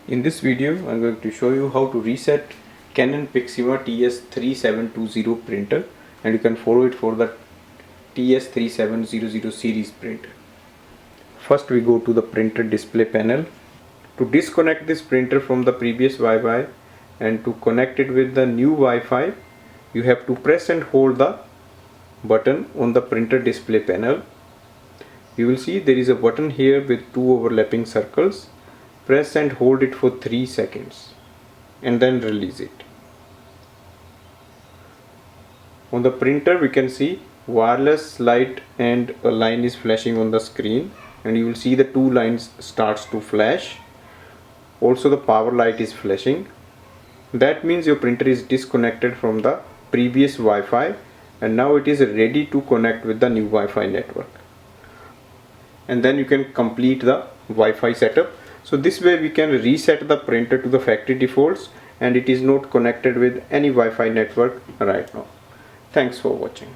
In this video, I'm going to show you how to reset Canon Pixma TS3720 printer, and you can follow it for the TS3700 series printer. First we go to the printer display panel. To disconnect this printer from the previous Wi-Fi and to connect it with the new Wi-Fi, you have to press and hold the button on the printer display panel. You will see there is a button here with two overlapping circles. Press and hold it for 3 seconds and then release it. On the printer we can see wireless light and a line is flashing on the screen, and you will see the two lines starts to flash. Also the power light is flashing. That means your printer is disconnected from the previous Wi-Fi and now it is ready to connect with the new Wi-Fi network. And then you can complete the Wi-Fi setup. So this way we can reset the printer to the factory defaults and it is not connected with any Wi-Fi network right now. Thanks for watching.